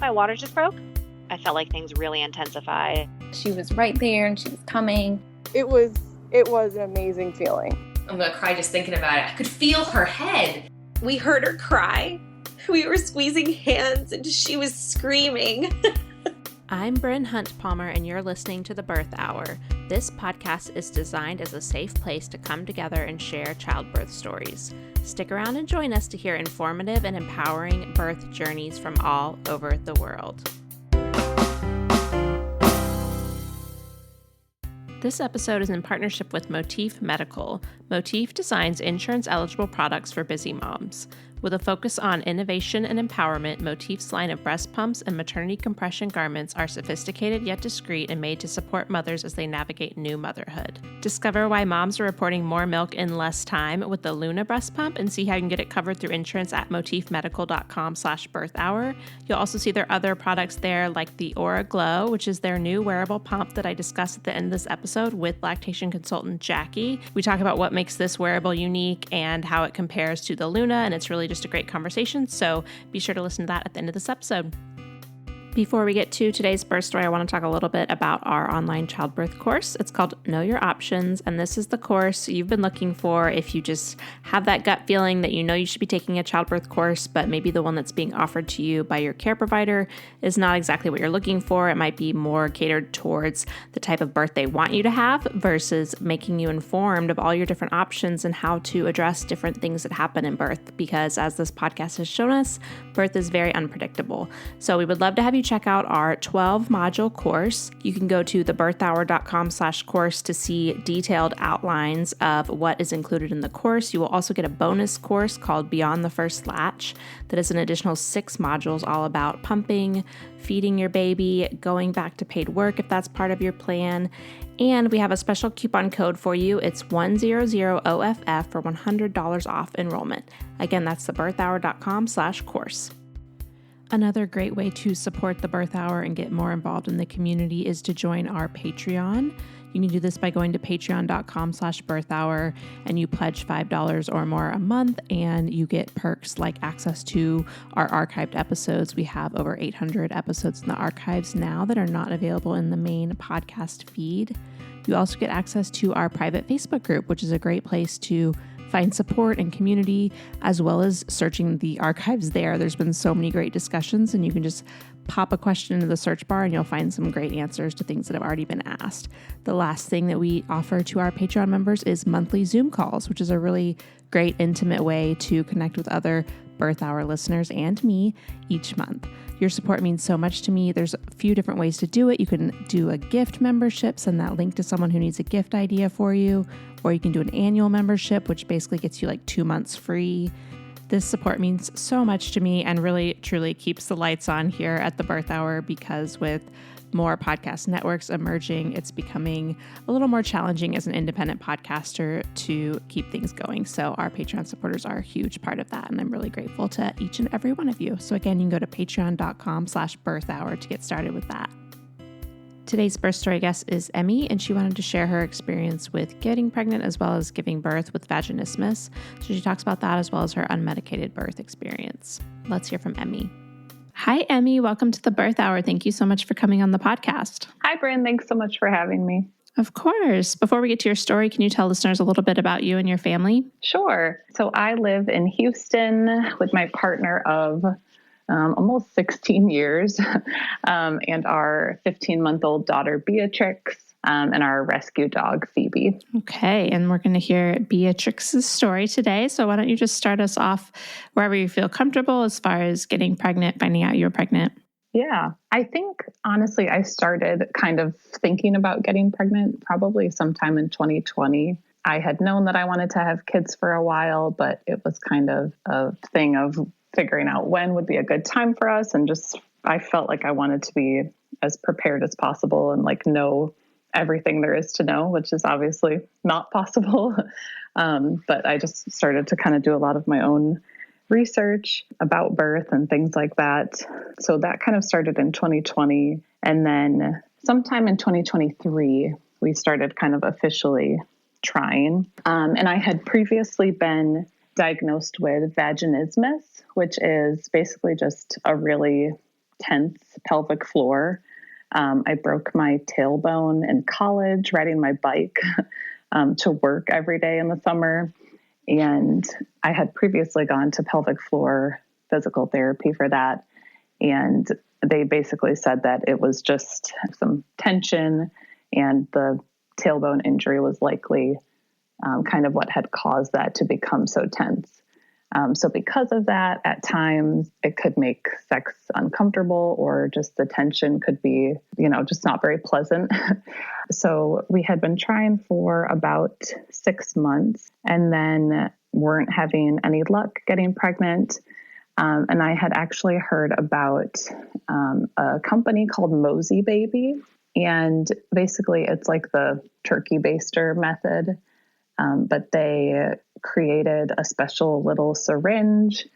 my water just broke. I felt like things really intensified. She was right there and she was coming. It was an amazing feeling. I'm gonna cry just thinking about it. I could feel her head. We heard her cry. We were squeezing hands and she was screaming. I'm Bryn Hunt Palmer, and you're listening to The Birth Hour. This podcast is designed as a safe place to come together and share childbirth stories. Stick around and join us to hear informative and empowering birth journeys from all over the world. This episode is in partnership with Motif Medical. Motif designs insurance-eligible products for busy moms. With a focus on innovation and empowerment, Motif's line of breast pumps and maternity compression garments are sophisticated yet discreet and made to support mothers as they navigate new motherhood. Discover why moms are reporting more milk in less time with the Luna breast pump and see how you can get it covered through insurance at motifmedical.com/birthhour. You'll also see their other products there like the Aura Glow, which is their new wearable pump that I discussed at the end of this episode with lactation consultant Jackie. We talk about what makes this wearable unique and how it compares to the Luna, and it's really just a great conversation, so be sure to listen to that at the end of this episode. Before we get to today's birth story, I want to talk a little bit about our online childbirth course. It's called Know Your Options, and this is the course you've been looking for if you just have that gut feeling that you know you should be taking a childbirth course, but maybe the one that's being offered to you by your care provider is not exactly what you're looking for. It might be more catered towards the type of birth they want you to have versus making you informed of all your different options and how to address different things that happen in birth, because as this podcast has shown us, birth is very unpredictable. So we would love to have you check out our 12-module course. You can go to thebirthhour.com/course to see detailed outlines of what is included in the course. You will also get a bonus course called Beyond the First Latch that is an additional 6 modules all about pumping, feeding your baby, going back to paid work if that's part of your plan. And we have a special coupon code for you. It's 100OFF for $100 off enrollment. Again, that's thebirthhour.com/course. Another great way to support the Birth Hour and get more involved in the community is to join our Patreon. You can do this by going to patreon.com/birthhour, and you pledge $5 or more a month, and you get perks like access to our archived episodes. We have over 800 episodes in the archives now that are not available in the main podcast feed. You also get access to our private Facebook group, which is a great place to find support and community, as well as searching the archives there. There's been so many great discussions, and you can just pop a question into the search bar and you'll find some great answers to things that have already been asked. The last thing that we offer to our Patreon members is monthly Zoom calls, which is a really great, intimate way to connect with other Birth Hour listeners and me each month. Your support means so much to me. There's a few different ways to do it. You can do a gift membership, send that link to someone who needs a gift idea for you, or you can do an annual membership, which basically gets you like 2 months free. This support means so much to me and really, truly keeps the lights on here at the Birth Hour, because with more podcast networks emerging, it's becoming a little more challenging as an independent podcaster to keep things going. So our Patreon supporters are a huge part of that, and I'm really grateful to each and every one of you. So again, you can go to patreon.com/birthhour to get started with that. Today's birth story guest is Emmi, and she wanted to share her experience with getting pregnant as well as giving birth with vaginismus. So she talks about that as well as her unmedicated birth experience. Let's hear from Emmi. Hi, Emmi. Welcome to the Birth Hour. Thank you so much for coming on the podcast. Hi, Bryn. Thanks so much for having me. Of course. Before we get to your story, can you tell listeners a little bit about you and your family? Sure. So I live in Houston with my partner of almost 16 years and our 15-month-old daughter, Beatrix, and our rescue dog, Phoebe. Okay, and we're going to hear Beatrix's story today. So why don't you just start us off wherever you feel comfortable as far as getting pregnant, finding out you were pregnant. Yeah, I think, honestly, I started kind of thinking about getting pregnant probably sometime in 2020. I had known that I wanted to have kids for a while, but it was kind of a thing of figuring out when would be a good time for us. And just, I felt like I wanted to be as prepared as possible and like know everything there is to know, which is obviously not possible. But I just started to kind of do a lot of my own research about birth and things like that. So that kind of started in 2020. And then sometime in 2023, we started kind of officially trying. And I had previously been diagnosed with vaginismus, which is basically just a really tense pelvic floor. I broke my tailbone in college riding my bike to work every day in the summer. And I had previously gone to pelvic floor physical therapy for that. And they basically said that it was just some tension and the tailbone injury was likely kind of what had caused that to become so tense. So because of that, at times it could make sex uncomfortable or just the tension could be, just not very pleasant. So we had been trying for about 6 months and then weren't having any luck getting pregnant. And I had actually heard about a company called Mosey Baby. And basically it's like the turkey baster method. But they created a special little syringe.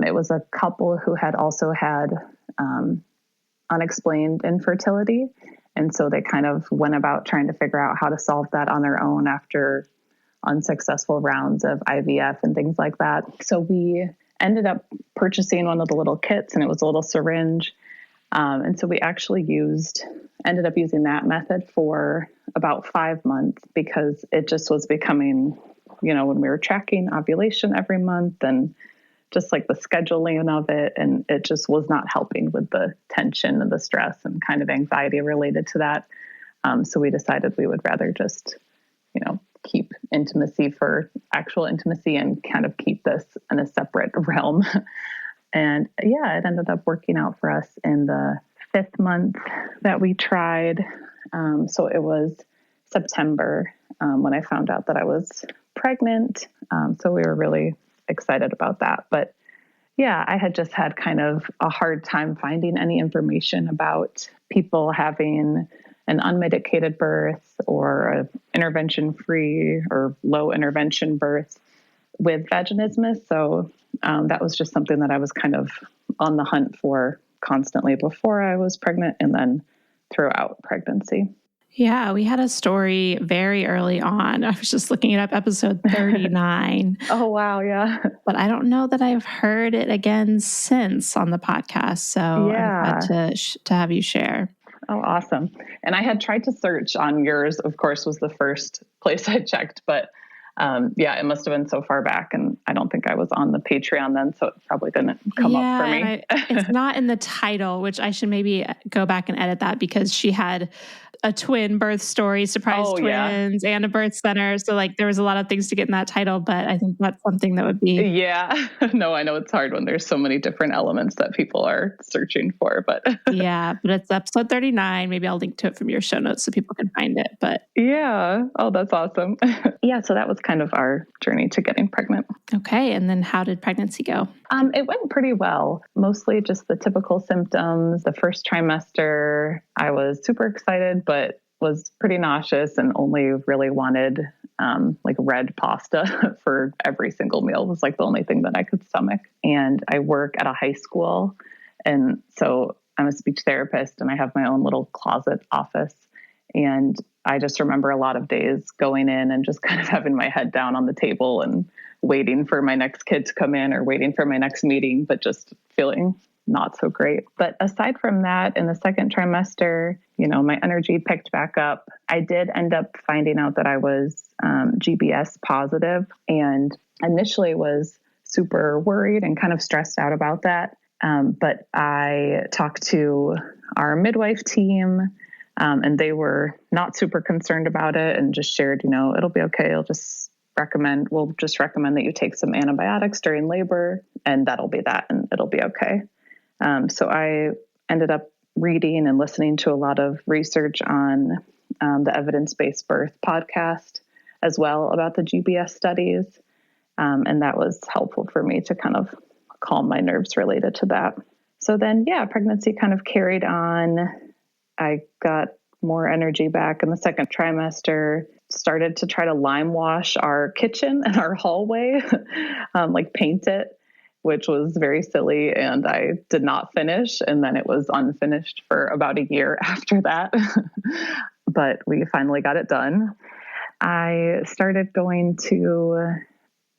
It was a couple who had also had unexplained infertility. And so they kind of went about trying to figure out how to solve that on their own after unsuccessful rounds of IVF and things like that. So we ended up purchasing one of the little kits, and it was a little syringe. And so we actually ended up using that method for about 5 months because it just was becoming, when we were tracking ovulation every month and just like the scheduling of it. And it just was not helping with the tension and the stress and kind of anxiety related to that. So we decided we would rather just, keep intimacy for actual intimacy and kind of keep this in a separate realm. And yeah, it ended up working out for us in the 5th month that we tried. So it was September when I found out that I was pregnant. So we were really excited about that. But yeah, I had just had kind of a hard time finding any information about people having an unmedicated birth or an intervention-free or low intervention birth with vaginismus. So that was just something that I was kind of on the hunt for constantly before I was pregnant and then throughout pregnancy. Yeah, we had a story very early on. I was just looking it up, episode 39. Oh, wow. Yeah. But I don't know that I've heard it again since on the podcast. So yeah. I'm glad to have you share. Oh, awesome. And I had tried to search on yours, of course, was the first place I checked, but yeah, it must have been so far back. And I don't think I was on the Patreon then, so it probably didn't come up for me. It's not in the title, which I should maybe go back and edit that because she had a twin birth story, surprise twins, and a birth center. So there was a lot of things to get in that title, but I think that's something that would be. Yeah. No, I know it's hard when there's so many different elements that people are searching for, but. Yeah, but it's episode 39. Maybe I'll link to it from your show notes so people can find it, but. Yeah. Oh, that's awesome. Yeah. So that was kind of our journey to getting pregnant. Okay. And then how did pregnancy go? It went pretty well. Mostly just the typical symptoms. The first trimester, I was super excited, but was pretty nauseous and only really wanted red pasta for every single meal. It was the only thing that I could stomach. And I work at a high school. And so I'm a speech therapist and I have my own little closet office. And I just remember a lot of days going in and just kind of having my head down on the table and waiting for my next kid to come in or waiting for my next meeting, but just feeling not so great. But aside from that, in the second trimester, my energy picked back up. I did end up finding out that I was GBS positive and initially was super worried and kind of stressed out about that. But I talked to our midwife team and they were not super concerned about it and just shared, it'll be okay. We'll just recommend that you take some antibiotics during labor and that'll be that and it'll be okay. So I ended up reading and listening to a lot of research on the Evidence-Based Birth podcast as well about the GBS studies. And that was helpful for me to kind of calm my nerves related to that. So then, pregnancy kind of carried on. I got more energy back in the second trimester, started to try to lime wash our kitchen and our hallway, paint it, which was very silly. And I did not finish. And then it was unfinished for about a year after that. But we finally got it done. I started going to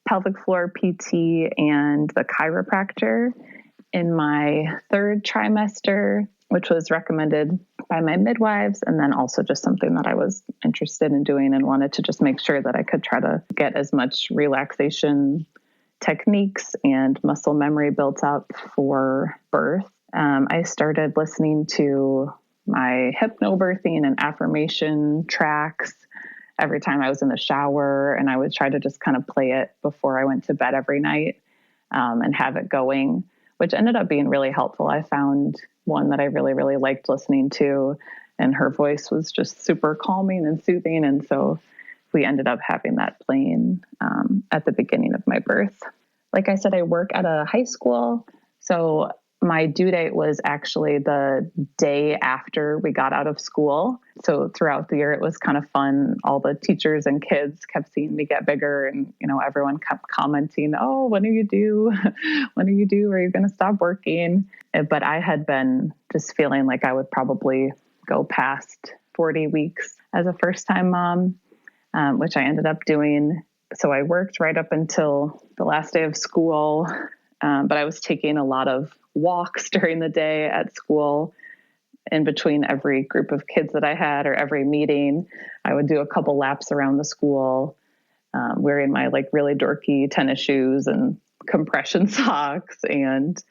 pelvic floor PT and the chiropractor. in my third trimester, which was recommended by my midwives, and then also just something that I was interested in doing and wanted to just make sure that I could try to get as much relaxation techniques and muscle memory built up for birth. I started listening to my hypnobirthing and affirmation tracks every time I was in the shower, and I would try to just kind of play it before I went to bed every night and have it going, which ended up being really helpful. I found one that I really, really liked listening to, and her voice was just super calming and soothing. And so we ended up having that playing at the beginning of my birth. Like I said, I work at a high school. So my due date was actually the day after we got out of school. So throughout the year, it was kind of fun. All the teachers and kids kept seeing me get bigger, and, everyone kept commenting, "Oh, when are you due? When are you due? Are you going to stop working?" But I had been just feeling like I would probably go past 40 weeks as a first-time mom, which I ended up doing. So I worked right up until the last day of school, but I was taking a lot of walks during the day at school. In between every group of kids that I had or every meeting, I would do a couple laps around the school, wearing my really dorky tennis shoes and compression socks. And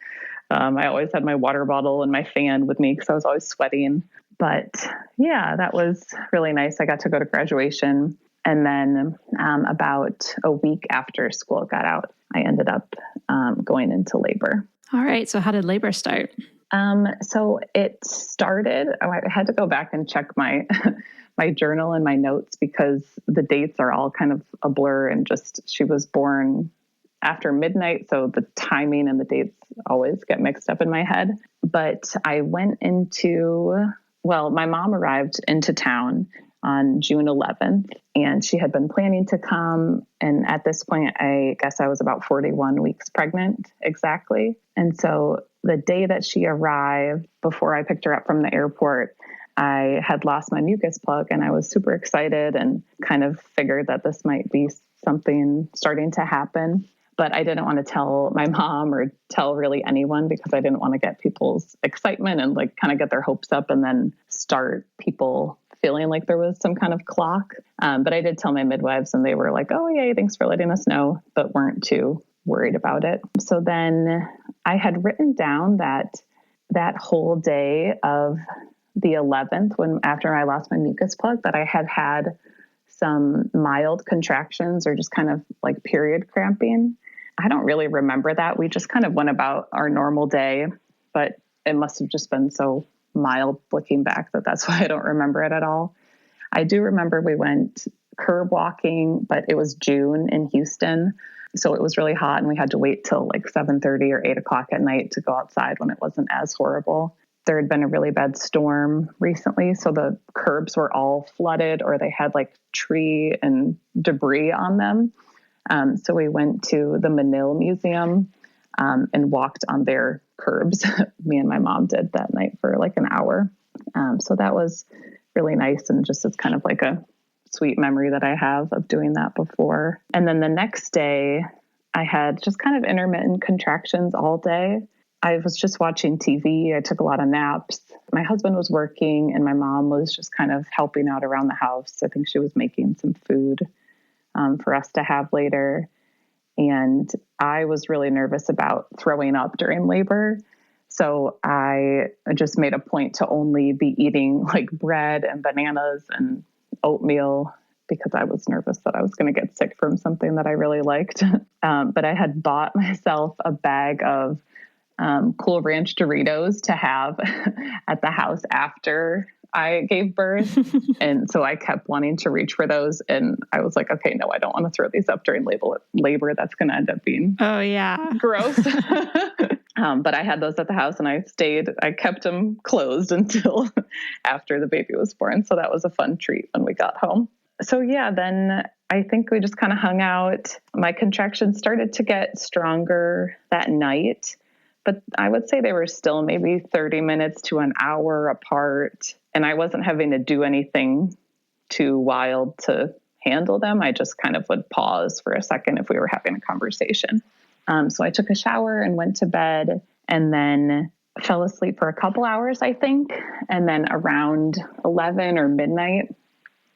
I always had my water bottle and my fan with me because I was always sweating. But yeah, that was really nice. I got to go to graduation. And then about a week after school got out, I ended up going into labor. All right. So how did labor start? So it started, I had to go back and check my my journal and my notes because the dates are all kind of a blur, and just she was born after midnight. So the timing and the dates always get mixed up in my head. But I went my mom arrived into town on June 11th, and she had been planning to come. And at this point, I guess I was about 41 weeks pregnant exactly. And so the day that she arrived, before I picked her up from the airport, I had lost my mucus plug, and I was super excited and kind of figured that this might be something starting to happen. But I didn't want to tell my mom or tell really anyone because I didn't want to get people's excitement and kind of get their hopes up and then start people feeling like there was some kind of clock. But I did tell my midwives, and they were like, "Oh, yay, thanks for letting us know," but weren't too worried about it. So then I had written down that whole day of the 11th, after I lost my mucus plug, that I had some mild contractions or just kind of period cramping. I don't really remember that. We just kind of went about our normal day, but it must have just been so mild looking back that's why I don't remember it at all. I do remember we went curb walking, but it was June in Houston. So it was really hot, and we had to wait till 7:30 or 8 o'clock at night to go outside when it wasn't as horrible. There had been a really bad storm recently, so the curbs were all flooded, or they had tree and debris on them. So we went to the Manil Museum and walked on their curbs. Me and my mom did that night for an hour. So that was really nice, and just it's kind of a sweet memory that I have of doing that before. And then the next day, I had just kind of intermittent contractions all day. I was just watching TV. I took a lot of naps. My husband was working, and my mom was just kind of helping out around the house. I think she was making some food for us to have later. And I was really nervous about throwing up during labor. So I just made a point to only be eating bread and bananas and oatmeal because I was nervous that I was going to get sick from something that I really liked. But I had bought myself a bag of Cool Ranch Doritos to have at the house after I gave birth. And so I kept wanting to reach for those. And I was like, okay, no, I don't want to throw these up during labor. That's going to end up being gross. But I had those at the house, and I kept them closed until after the baby was born. So that was a fun treat when we got home. So yeah, then I think we just kind of hung out. My contractions started to get stronger that night, but I would say they were still maybe 30 minutes to an hour apart. And I wasn't having to do anything too wild to handle them. I just kind of would pause for a second if we were having a conversation. So I took a shower and went to bed. and then fell asleep for a couple hours, I think. And then around 11 or midnight,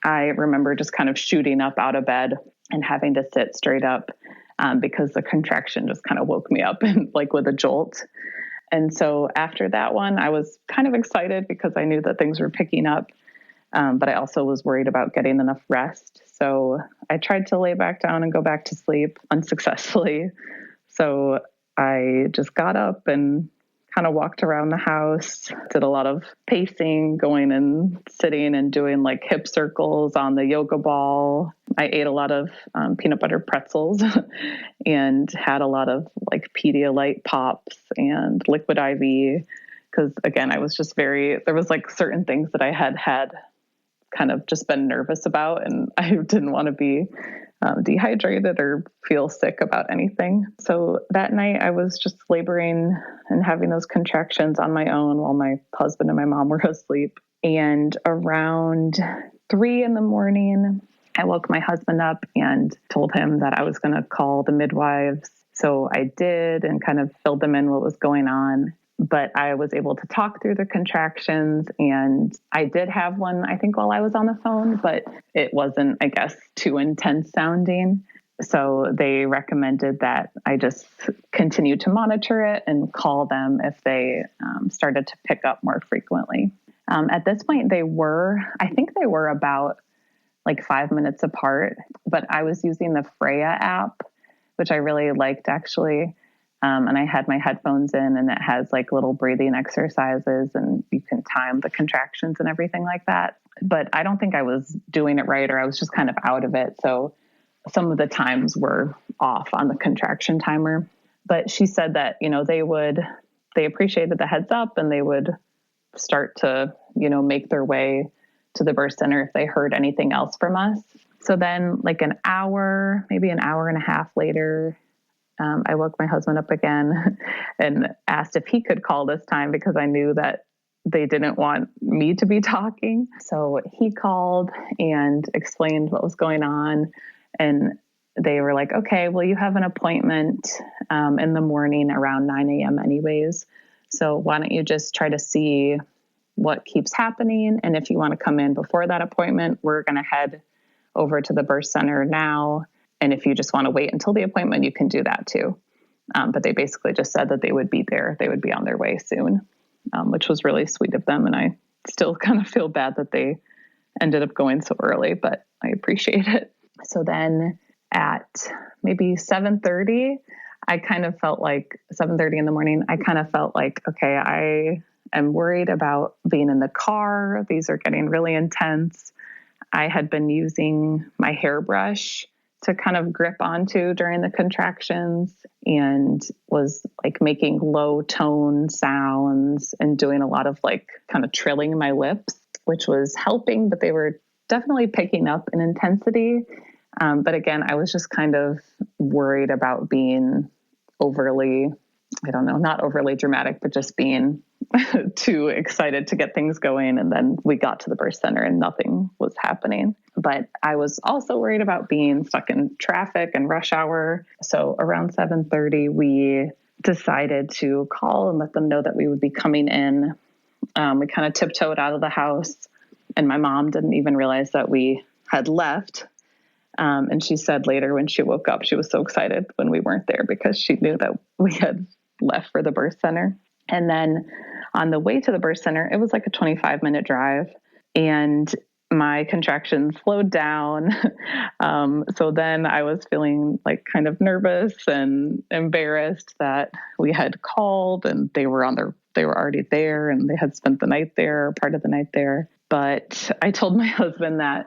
I remember just kind of shooting up out of bed and having to sit straight up because the contraction just kind of woke me up and like with a jolt. And so after that one, I was kind of excited because I knew that things were picking up. But I also was worried about getting enough rest. So I tried to lay back down and go back to sleep unsuccessfully. So I just got up and kind of walked around the house, did a lot of pacing, going and sitting and doing like hip circles on the yoga ball. I ate a lot of peanut butter pretzels and had a lot of like Pedialyte pops and liquid IV. Because again, I was just there was like certain things that I had kind of just been nervous about, and I didn't want to be dehydrated or feel sick about anything. So that night I was just laboring and having those contractions on my own while my husband and my mom were asleep. And around 3 a.m, I woke my husband up and told him that I was going to call the midwives. So I did and kind of filled them in what was going on. But I was able to talk through the contractions, and I did have one, I think, while I was on the phone, but it wasn't, I guess, too intense sounding. So they recommended that I just continue to monitor it and call them if they started to pick up more frequently. At this point, I think they were about like 5 minutes apart, but I was using the Freya app, which I really liked actually. And I had my headphones in, and it has like little breathing exercises, and you can time the contractions and everything like that. But I don't think I was doing it right, or I was just kind of out of it. So some of the times were off on the contraction timer. But she said that, they appreciated the heads up, and they would start to, make their way to the birth center if they heard anything else from us. So then like an hour, maybe an hour and a half later, I woke my husband up again and asked if he could call this time because I knew that they didn't want me to be talking. So he called and explained what was going on. And they were like, okay, well, you have an appointment in the morning around 9 a.m. anyways. So why don't you just try to see what keeps happening? And if you want to come in before that appointment, we're going to head over to the birth center now. And if you just want to wait until the appointment, you can do that too. But they basically just said that they would be there. They would be on their way soon, which was really sweet of them. And I still kind of feel bad that they ended up going so early, but I appreciate it. So then at maybe 7:30, I kind of felt like 7:30 in the morning, I kind of felt like, okay, I am worried about being in the car. These are getting really intense. I had been using my hairbrush to kind of grip onto during the contractions and was like making low tone sounds and doing a lot of like kind of trilling my lips, which was helping, but they were definitely picking up in intensity. But again, I was just kind of worried about being overly, not overly dramatic, but just being too excited to get things going. And then we got to the birth center and nothing was happening. But I was also worried about being stuck in traffic and rush hour. So around 7:30, we decided to call and let them know that we would be coming in. We kind of tiptoed out of the house, and my mom didn't even realize that we had left. And she said later when she woke up, she was so excited when we weren't there because she knew that we had left for the birth center. And then on the way to the birth center, it was like a 25-minute drive, and my contractions slowed down. So then I was feeling like kind of nervous and embarrassed that we had called and they were already there and they had spent the night there, part of the night there. But I told my husband that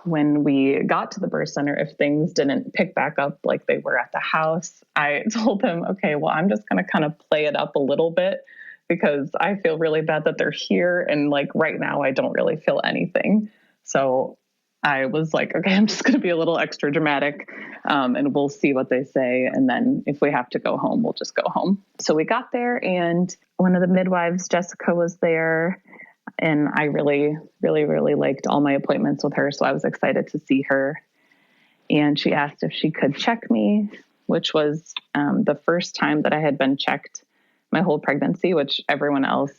when we got to the birth center, if things didn't pick back up like they were at the house, I told him, okay, well, I'm just going to kind of play it up a little bit because I feel really bad that they're here. And like right now, I don't really feel anything. So I was like, okay, I'm just going to be a little extra dramatic and we'll see what they say. And then if we have to go home, we'll just go home. So we got there and one of the midwives, Jessica, was there. And I really, really, really liked all my appointments with her. So I was excited to see her. And she asked if she could check me, which was the first time that I had been checked my whole pregnancy, which everyone else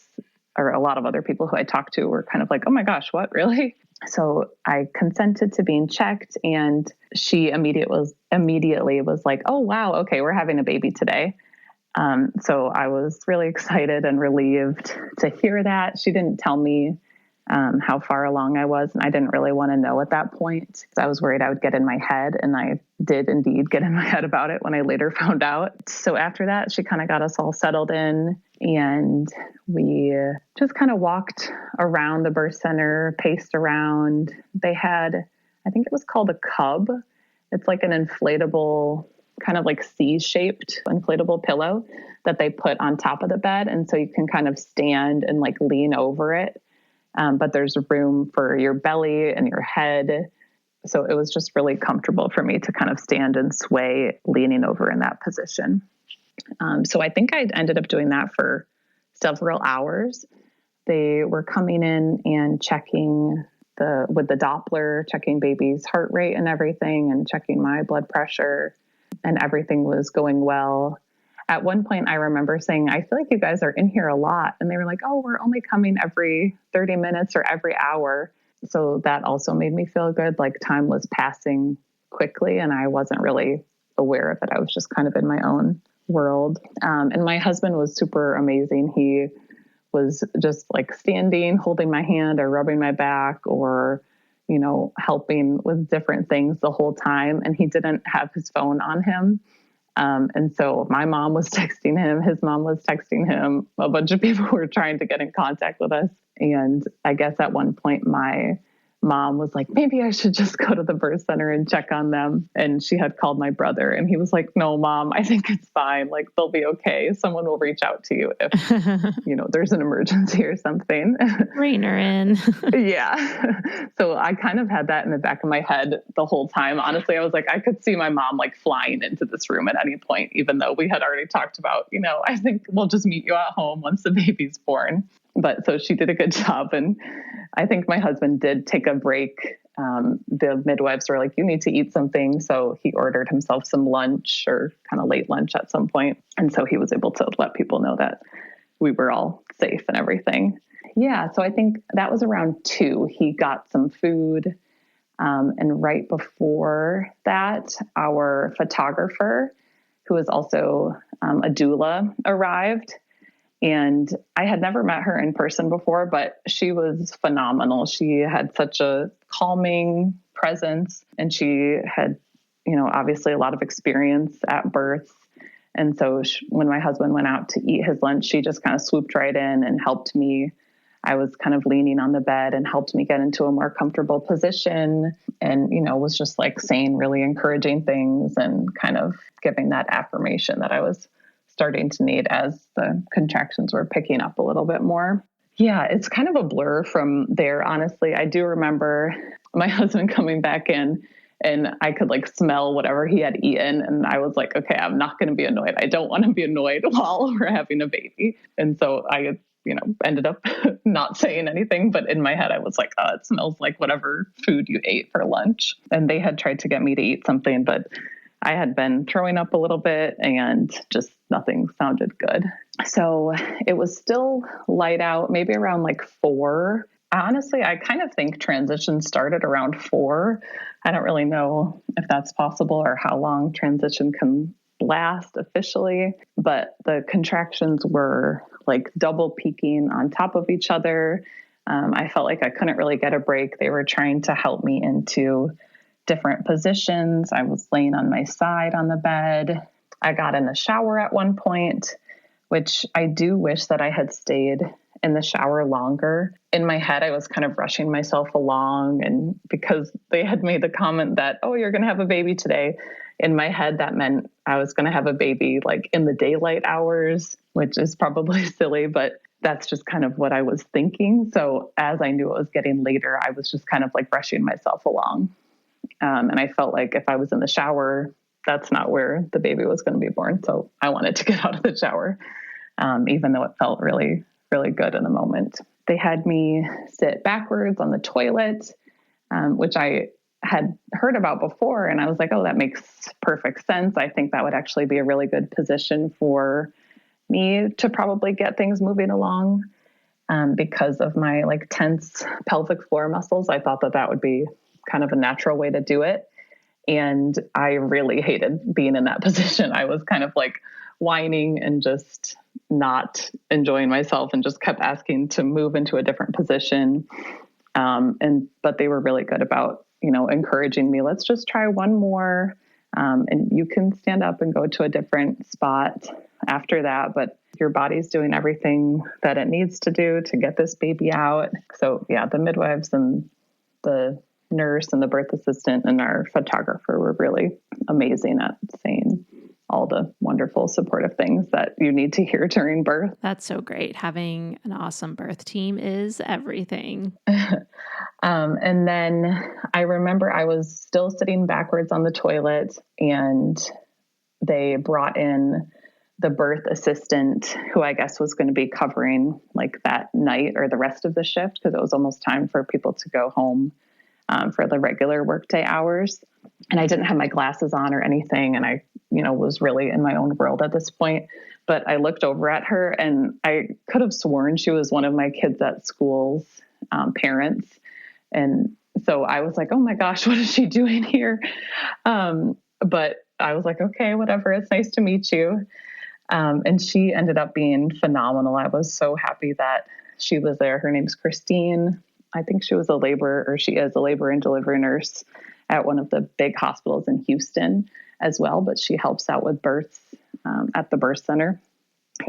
or a lot of other people who I talked to were kind of like, oh my gosh, what, really? So I consented to being checked, and she immediately was like, oh, wow, okay, we're having a baby today. So I was really excited and relieved to hear that. She didn't tell me how far along I was, and I didn't really want to know at that point. I was worried I would get in my head, and I did indeed get in my head about it when I later found out. So after that, she kind of got us all settled in, and we just kind of walked around the birth center, paced around. They had, I think it was called a cub. It's like an inflatable, kind of like C-shaped inflatable pillow that they put on top of the bed. And so you can kind of stand and like lean over it. But there's room for your belly and your head. So it was just really comfortable for me to kind of stand and sway leaning over in that position. So I think I ended up doing that for several hours. They were coming in and checking with the Doppler, checking baby's heart rate and everything, and checking my blood pressure, and everything was going well. At one point, I remember saying, I feel like you guys are in here a lot. And they were like, oh, we're only coming every 30 minutes or every hour. So that also made me feel good. Like time was passing quickly and I wasn't really aware of it. I was just kind of in my own world. And my husband was super amazing. He was just like standing, holding my hand or rubbing my back or, you know, helping with different things the whole time. And he didn't have his phone on him. And so my mom was texting him, his mom was texting him, a bunch of people were trying to get in contact with us. And I guess at one point my mom was like, maybe I should just go to the birth center and check on them. And she had called my brother and he was like, no, Mom, I think it's fine. Like they'll be okay. Someone will reach out to you if, you know, there's an emergency or something. Rein her in. Yeah. So I kind of had that in the back of my head the whole time. Honestly, I was like, I could see my mom like flying into this room at any point, even though we had already talked about, you know, I think we'll just meet you at home once the baby's born. But so she did a good job. And I think my husband did take a break. The midwives were like, you need to eat something. So he ordered himself some lunch or kind of late lunch at some point. And so he was able to let people know that we were all safe and everything. Yeah. So I think that was around 2. He got some food. And right before that, our photographer, who is also a doula, arrived. And I had never met her in person before, but she was phenomenal. She had such a calming presence and she had, you know, obviously a lot of experience at births. And so when my husband went out to eat his lunch, she just kind of swooped right in and helped me. I was kind of leaning on the bed and helped me get into a more comfortable position and, you know, was just like saying really encouraging things and kind of giving that affirmation that I was starting to need as the contractions were picking up a little bit more. Yeah, it's kind of a blur from there, honestly. I do remember my husband coming back in and I could like smell whatever he had eaten. And I was like, okay, I'm not going to be annoyed. I don't want to be annoyed while we're having a baby. And so I, you know, ended up not saying anything, but in my head, I was like, oh, it smells like whatever food you ate for lunch. And they had tried to get me to eat something, but I had been throwing up a little bit and just nothing sounded good. So it was still light out, maybe around like 4. Honestly, I kind of think transition started around 4. I don't really know if that's possible or how long transition can last officially, but the contractions were like double peaking on top of each other. I felt like I couldn't really get a break. They were trying to help me into different positions. I was laying on my side on the bed. I got in the shower at one point, which I do wish that I had stayed in the shower longer. In my head, I was kind of rushing myself along. And because they had made the comment that, oh, you're going to have a baby today. In my head, that meant I was going to have a baby like in the daylight hours, which is probably silly, but that's just kind of what I was thinking. So as I knew it was getting later, I was just kind of like rushing myself along. And I felt like if I was in the shower, that's not where the baby was going to be born. So I wanted to get out of the shower, even though it felt really, really good in the moment. They had me sit backwards on the toilet, which I had heard about before. And I was like, oh, that makes perfect sense. I think that would actually be a really good position for me to probably get things moving along. Because of my like tense pelvic floor muscles, I thought that would be kind of a natural way to do it. And I really hated being in that position. I was kind of like whining and just not enjoying myself and just kept asking to move into a different position. But they were really good about, encouraging me, let's just try one more. And you can stand up and go to a different spot after that, but your body's doing everything that it needs to do to get this baby out. So yeah, the midwives and the nurse and the birth assistant and our photographer were really amazing at saying all the wonderful supportive things that you need to hear during birth. That's so great. Having an awesome birth team is everything. And then I remember I was still sitting backwards on the toilet, and they brought in the birth assistant, who I guess was going to be covering like that night or the rest of the shift, because it was almost time for people to go home for the regular workday hours. And I didn't have my glasses on or anything. And I, was really in my own world at this point. But I looked over at her, and I could have sworn she was one of my kids at school's parents. And so I was like, oh my gosh, what is she doing here? But I was like, okay, whatever. It's nice to meet you. And she ended up being phenomenal. I was so happy that she was there. Her name's Christine. I think she is a labor and delivery nurse at one of the big hospitals in Houston as well, but she helps out with births at the birth center.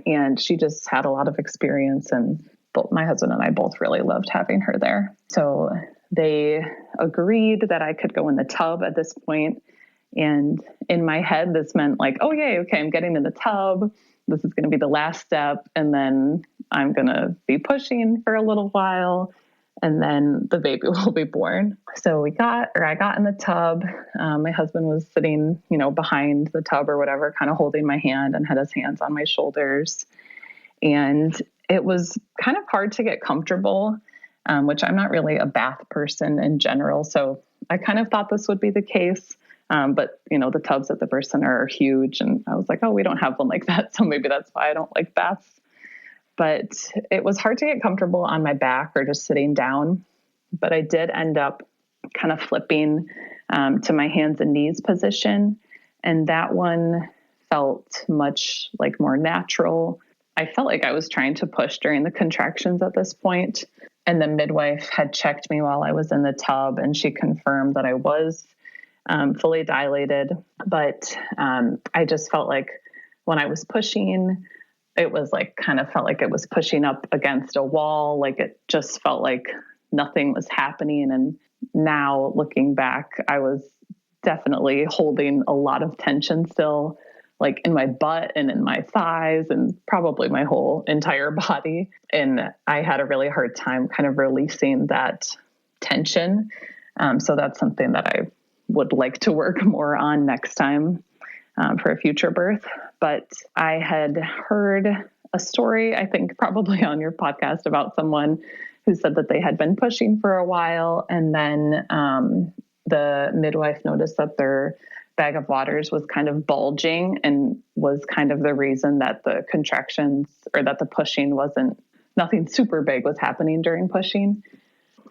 And she just had a lot of experience, and both my husband and I both really loved having her there. So they agreed that I could go in the tub at this point. And in my head, this meant like, oh, yay, okay, I'm getting in the tub. This is going to be the last step. And then I'm going to be pushing for a little while, and then the baby will be born. So I got in the tub. My husband was sitting, behind the tub or whatever, kind of holding my hand, and had his hands on my shoulders. And it was kind of hard to get comfortable, which I'm not really a bath person in general. So I kind of thought this would be the case. But the tubs at the birth center are huge. And I was like, oh, we don't have one like that. So maybe that's why I don't like baths. But it was hard to get comfortable on my back or just sitting down. But I did end up kind of flipping to my hands and knees position. And that one felt much like more natural. I felt like I was trying to push during the contractions at this point. And the midwife had checked me while I was in the tub, and she confirmed that I was fully dilated. But I just felt like when I was pushing, it was like kind of felt like it was pushing up against a wall. Like it just felt like nothing was happening. And now looking back, I was definitely holding a lot of tension still, like in my butt and in my thighs and probably my whole entire body. And I had a really hard time kind of releasing that tension. So that's something that I would like to work more on next time for a future birth. But I had heard a story, I think probably on your podcast, about someone who said that they had been pushing for a while, and then the midwife noticed that their bag of waters was kind of bulging, and was kind of the reason that the contractions or that the pushing nothing super big was happening during pushing.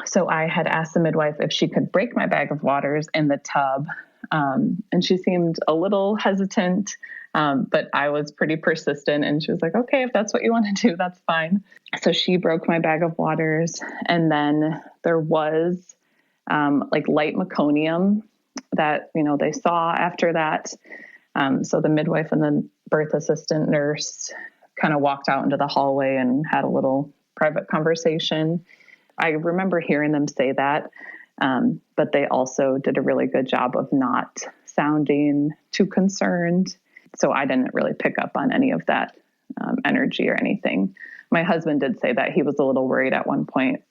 So I had asked the midwife if she could break my bag of waters in the tub. And she seemed a little hesitant, but I was pretty persistent, and she was like, okay, if that's what you want to do, that's fine. So she broke my bag of waters, and then there was like light meconium that, they saw after that. So the midwife and the birth assistant nurse kind of walked out into the hallway and had a little private conversation. I remember hearing them say that, but they also did a really good job of not sounding too concerned. So I didn't really pick up on any of that energy or anything. My husband did say that he was a little worried at one point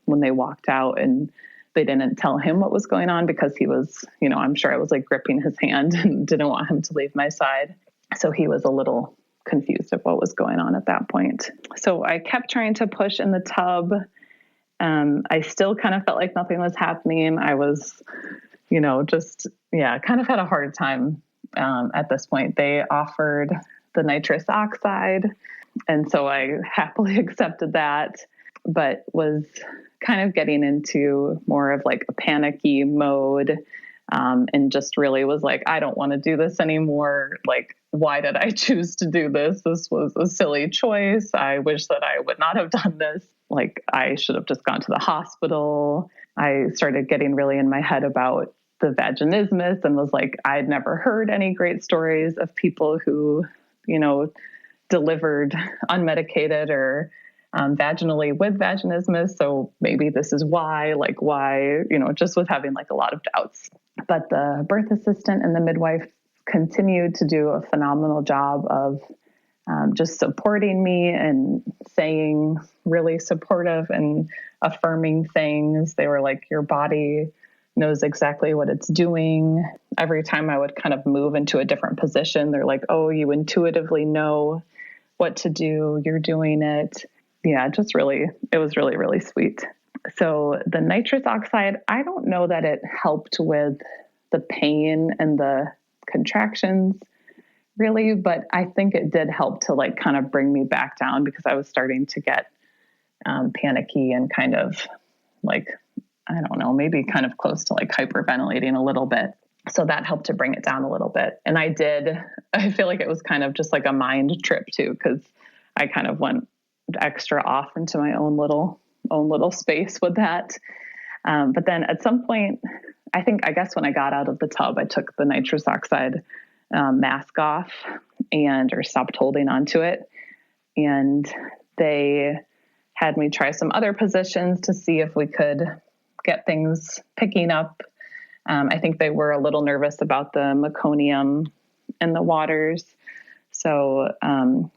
when they walked out and they didn't tell him what was going on, because he was, I'm sure I was like gripping his hand and didn't want him to leave my side. So he was a little confused of what was going on at that point. So I kept trying to push in the tub. I still kind of felt like nothing was happening. I was, kind of had a hard time at this point. They offered the nitrous oxide. And so I happily accepted that, but was kind of getting into more of like a panicky mode, and just really was like, I don't want to do this anymore. Like, why did I choose to do this? This was a silly choice. I wish that I would not have done this. Like, I should have just gone to the hospital. I started getting really in my head about the vaginismus and was like, I'd never heard any great stories of people who, delivered unmedicated or vaginally with vaginismus. So maybe this is why, just was having like a lot of doubts. But the birth assistant and the midwife continued to do a phenomenal job of just supporting me and saying really supportive and affirming things. They were like, your body knows exactly what it's doing. Every time I would kind of move into a different position, they're like, oh, you intuitively know what to do. You're doing it. Yeah, it was really, really sweet. So the nitrous oxide, I don't know that it helped with the pain and the contractions really, but I think it did help to like kind of bring me back down because I was starting to get panicky and kind of like, I don't know, maybe kind of close to like hyperventilating a little bit. So that helped to bring it down a little bit. And I feel like it was kind of just like a mind trip too, because I kind of went extra off into my own little space with that. But then at some point, I guess when I got out of the tub, I took the nitrous oxide mask off or stopped holding onto it. And they had me try some other positions to see if we could get things picking up. I think they were a little nervous about the meconium in the waters. So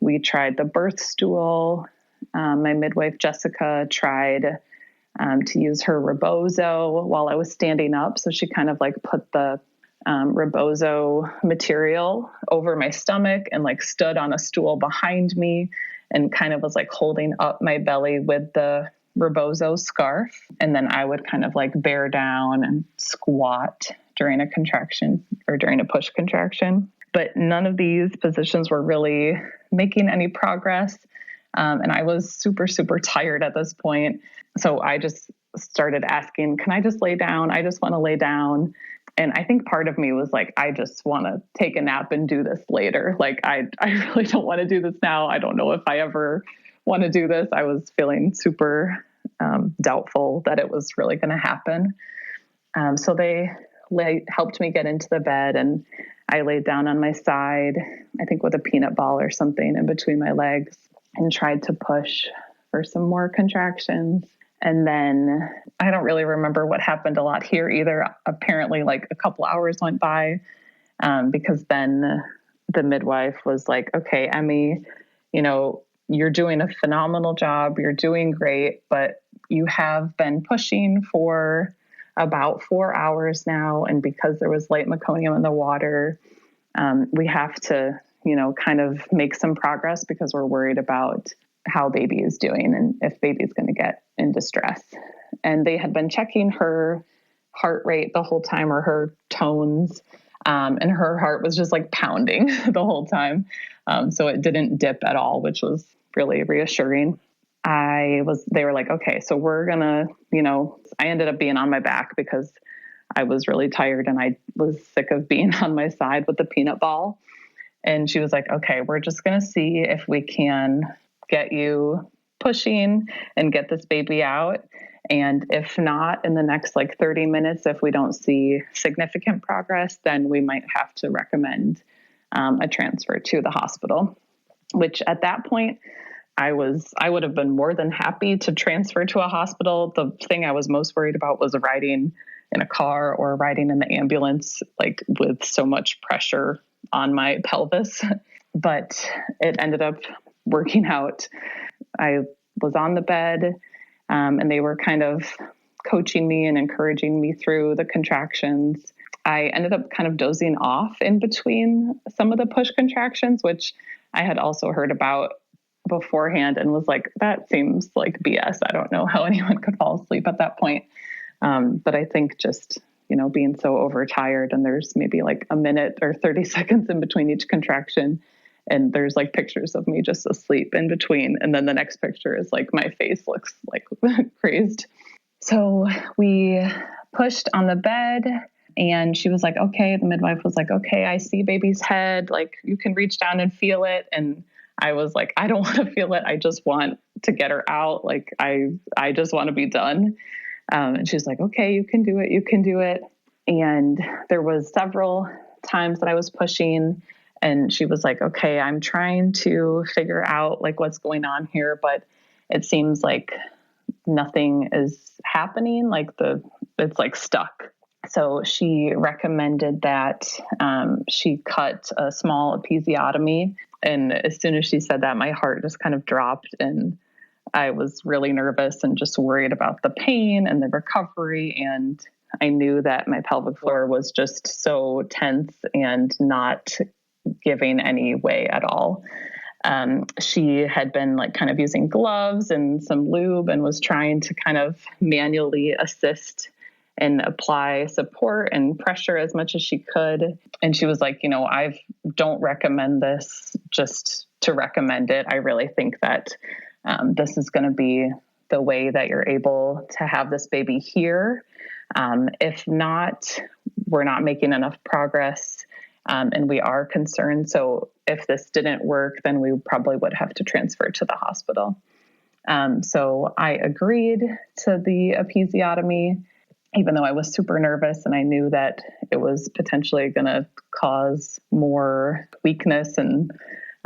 we tried the birth stool. My midwife, Jessica, tried to use her rebozo while I was standing up. So she kind of like put the rebozo material over my stomach and like stood on a stool behind me and kind of was like holding up my belly with the rebozo scarf. And then I would kind of like bear down and squat during a contraction or during a push contraction. But none of these positions were really making any progress. And I was super, super tired at this point. So I just started asking, can I just lay down? I just want to lay down. And I think part of me was like, I just want to take a nap and do this later. Like, I really don't want to do this now. I don't know if I ever want to do this. I was feeling super doubtful that it was really going to happen. So they helped me get into the bed, and I laid down on my side, I think with a peanut ball or something in between my legs, and tried to push for some more contractions. And then I don't really remember what happened a lot here either. Apparently like a couple hours went by, because then the midwife was like, okay, Emmi, you're doing a phenomenal job. You're doing great, but you have been pushing for about 4 hours now. And because there was light meconium in the water, we have to, kind of make some progress because we're worried about how baby is doing and if baby is going to get in distress. And they had been checking her heart rate the whole time, or her tones. And her heart was just like pounding the whole time. So it didn't dip at all, which was really reassuring. They were like, okay, so we're gonna, I ended up being on my back because I was really tired and I was sick of being on my side with the peanut ball. And she was like, okay, we're just going to see if we can get you pushing and get this baby out. And if not, in the next 30 minutes, if we don't see significant progress, then we might have to recommend a transfer to the hospital, which at that point, I would have been more than happy to transfer to a hospital. The thing I was most worried about was riding in a car or riding in the ambulance, with so much pressure on my pelvis. But it ended up working out. I was on the bed, and they were kind of coaching me and encouraging me through the contractions. I ended up kind of dozing off in between some of the push contractions, which I had also heard about beforehand and was like, that seems like BS. I don't know how anyone could fall asleep at that point. But I think just, being so overtired and there's maybe a minute or 30 seconds in between each contraction, And there's like pictures of me just asleep in between. And then the next picture is like my face looks like crazed. So we pushed on the bed and she was like, okay, the midwife was like, okay, I see baby's head. Like you can reach down and feel it. And I was like, I don't want to feel it. I just want to get her out. Like I just want to be done. And she's like, okay, you can do it. You can do it. And there was several times that I was pushing and she was like, okay, I'm trying to figure out like what's going on here, but it seems like nothing is happening. Like it's like stuck. So she recommended that she cut a small episiotomy. And as soon as she said that, my heart just kind of dropped and I was really nervous and just worried about the pain and the recovery. And I knew that my pelvic floor was just so tense and not giving any way at all. She had been like kind of using gloves and some lube and was trying to kind of manually assist and apply support and pressure as much as she could. And she was like, I don't recommend this just to recommend it. I really think that this is going to be the way that you're able to have this baby here. If not, we're not making enough progress. And we are concerned. So if this didn't work, then we probably would have to transfer to the hospital. So I agreed to the episiotomy, even though I was super nervous and I knew that it was potentially going to cause more weakness and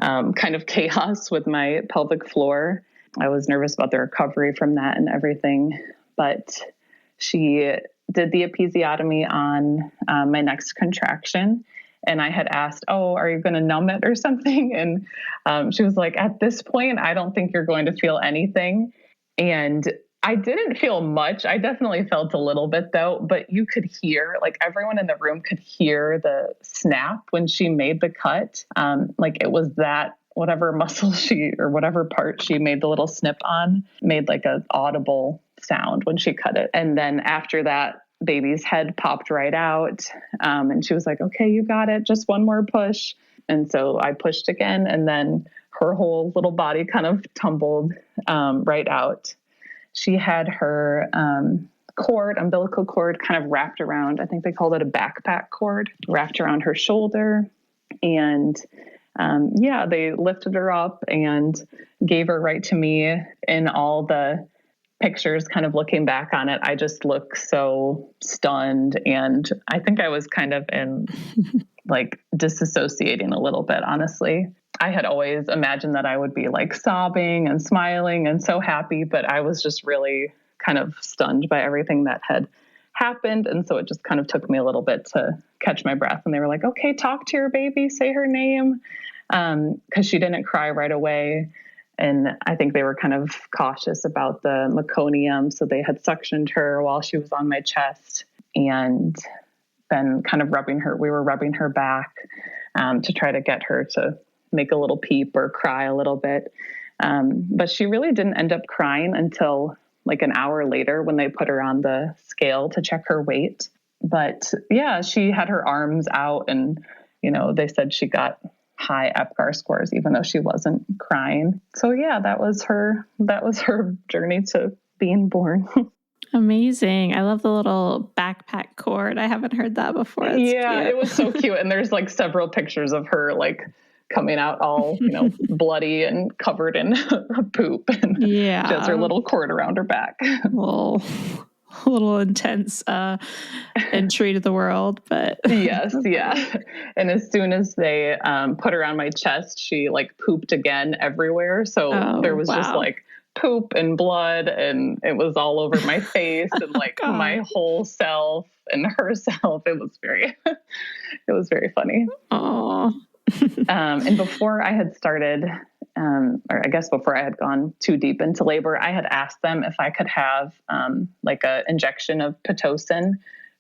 kind of chaos with my pelvic floor. I was nervous about the recovery from that and everything. But she did the episiotomy on my next contraction. And I had asked, are you going to numb it or something? And she was like, at this point, I don't think you're going to feel anything. And I didn't feel much. I definitely felt a little bit though, but you could hear, like everyone in the room could hear the snap when she made the cut. Like it was that whatever muscle or whatever part she made the little snip on made like an audible sound when she cut it. And then after that, baby's head popped right out. And she was like, okay, you got it. Just one more push. And so I pushed again. And then her whole little body kind of tumbled right out. She had her umbilical cord kind of wrapped around, I think they called it a backpack cord, wrapped around her shoulder. And they lifted her up and gave her right to me. In all the pictures, kind of looking back on it, I just look so stunned. And I think I was kind of in like disassociating a little bit, honestly. I had always imagined that I would be like sobbing and smiling and so happy, but I was just really kind of stunned by everything that had happened. And so it just kind of took me a little bit to catch my breath. And they were like, okay, talk to your baby, say her name. 'Cause she didn't cry right away. And I think they were kind of cautious about the meconium. So they had suctioned her while she was on my chest and then kind of we were rubbing her back to try to get her to make a little peep or cry a little bit. But she really didn't end up crying until like an hour later when they put her on the scale to check her weight. But yeah, she had her arms out and, they said she got high EPGAR scores, even though she wasn't crying. So yeah, that was her journey to being born. Amazing. I love the little backpack cord. I haven't heard that before. That's cute. It was so cute. And there's like several pictures of her like coming out all, bloody and covered in poop. And she has her little cord around her back. A little intense entry to the world, but yes, yeah. And as soon as they put her on my chest, she like pooped again everywhere. So there was just like poop and blood, and it was all over my face and like my whole self and herself. It was very funny. Oh. And before I had started, or I guess before I had gone too deep into labor, I had asked them if I could have like an injection of Pitocin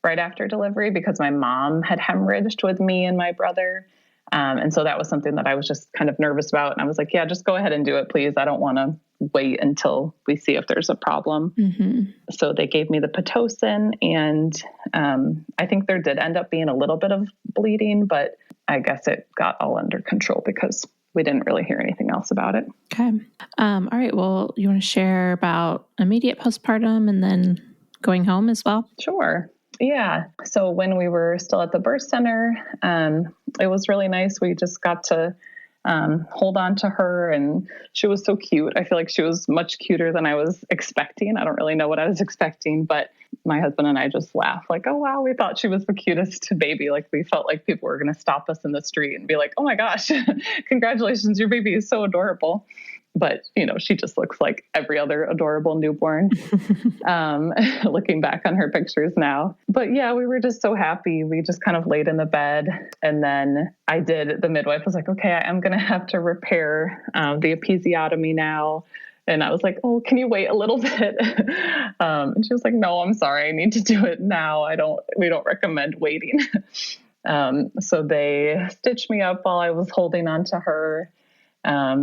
right after delivery because my mom had hemorrhaged with me and my brother. And so that was something that I was just kind of nervous about. And I was like, yeah, just go ahead and do it, please. I don't want to wait until we see if there's a problem. Mm-hmm. So they gave me the Pitocin, and I think there did end up being a little bit of bleeding, but I guess it got all under control because we didn't really hear anything else about it. Okay. All right. Well, you want to share about immediate postpartum and then going home as well? Sure. Yeah. So when we were still at the birth center, it was really nice. We just got to hold on to her, and she was so cute. I feel like she was much cuter than I was expecting. I don't really know what I was expecting, but my husband and I just laughed like, oh, wow, we thought she was the cutest baby. Like we felt like people were going to stop us in the street and be like, oh my gosh, congratulations, your baby is so adorable. But, she just looks like every other adorable newborn, looking back on her pictures now. But yeah, we were just so happy. We just kind of laid in the bed. And then the midwife was like, okay, I am going to have to repair the episiotomy now. And I was like, oh, can you wait a little bit? And she was like, no, I'm sorry. I need to do it now. We don't recommend waiting. So they stitched me up while I was holding on to her.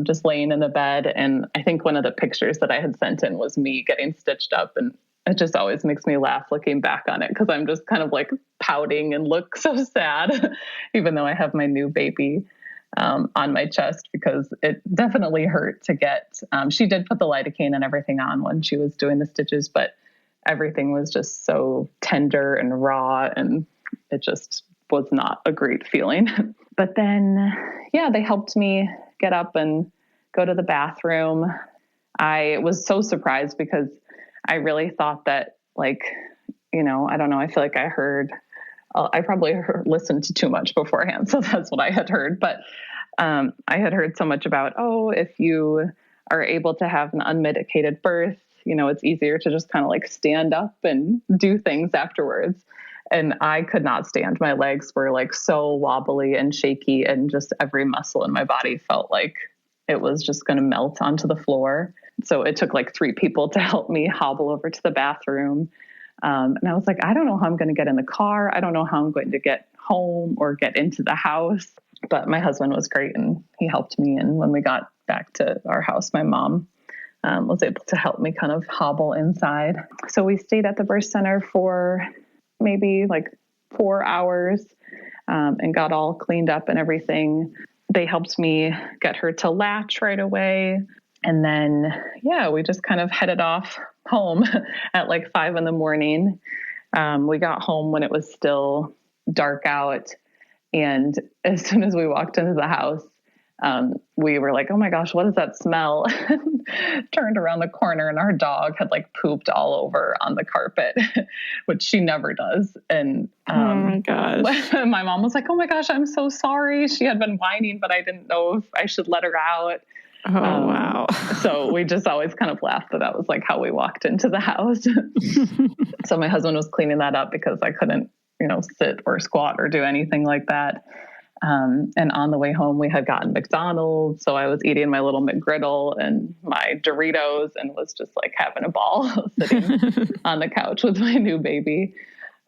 Just laying in the bed. And I think one of the pictures that I had sent in was me getting stitched up. And it just always makes me laugh looking back on it, because I'm just kind of like pouting and look so sad, even though I have my new baby on my chest, because it definitely hurt to get, she did put the lidocaine and everything on when she was doing the stitches, but everything was just so tender and raw, and it just was not a great feeling. But then, yeah, they helped me get up and go to the bathroom. I was so surprised because I really thought that, I don't know, I feel like I probably listened to too much beforehand. So that's what I had heard. But I had heard so much about, if you are able to have an unmedicated birth, it's easier to just kind of like stand up and do things afterwards. And I could not stand. My legs were like so wobbly and shaky, and just every muscle in my body felt like it was just going to melt onto the floor. So it took like 3 people to help me hobble over to the bathroom. And I was like, I don't know how I'm going to get in the car. I don't know how I'm going to get home or get into the house. But my husband was great, and he helped me. And when we got back to our house, my mom was able to help me kind of hobble inside. So we stayed at the birth center for maybe like 4 hours, and got all cleaned up and everything. They helped me get her to latch right away. And then, yeah, we just kind of headed off home at like 5 a.m. We got home when it was still dark out. And as soon as we walked into the house, we were like, oh my gosh, what is that smell? Turned around the corner, and our dog had like pooped all over on the carpet, which she never does. And oh my gosh, my mom was like, oh my gosh, I'm so sorry. She had been whining, but I didn't know if I should let her out. Oh, wow. So we just always kind of laughed that was like how we walked into the house. So my husband was cleaning that up because I couldn't, sit or squat or do anything like that. And on the way home, we had gotten McDonald's. So I was eating my little McGriddle and my Doritos, and was just like having a ball sitting on the couch with my new baby.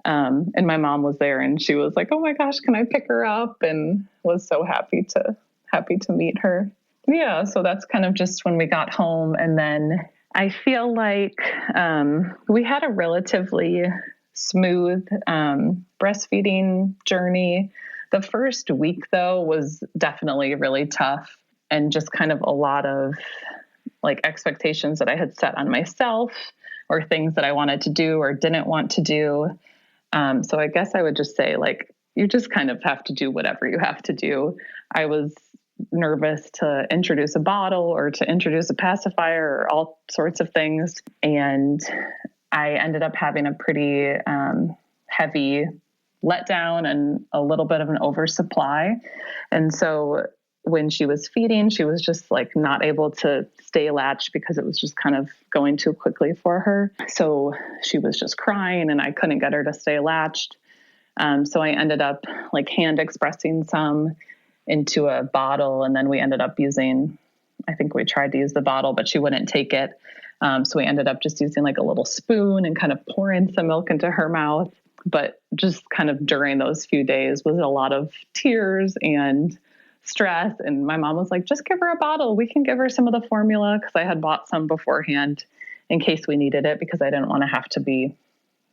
And my mom was there, and she was like, oh my gosh, can I pick her up? And was so happy to meet her. Yeah. So that's kind of just when we got home. And then I feel like, we had a relatively smooth, breastfeeding journey. The first week, though, was definitely really tough, and just kind of a lot of like expectations that I had set on myself, or things that I wanted to do or didn't want to do. So I guess I would just say, like, you just kind of have to do whatever you have to do. I was nervous to introduce a bottle or to introduce a pacifier or all sorts of things. And I ended up having a pretty heavy letdown and a little bit of an oversupply. And so when she was feeding, she was just like not able to stay latched because it was just kind of going too quickly for her. So she was just crying, and I couldn't get her to stay latched. So I ended up like hand expressing some into a bottle. And then we ended up I think we tried to use the bottle, but she wouldn't take it. So we ended up just using like a little spoon and kind of pouring some milk into her mouth. But just kind of during those few days was a lot of tears and stress. And my mom was like, just give her a bottle. We can give her some of the formula, because I had bought some beforehand in case we needed it, because I didn't want to have to be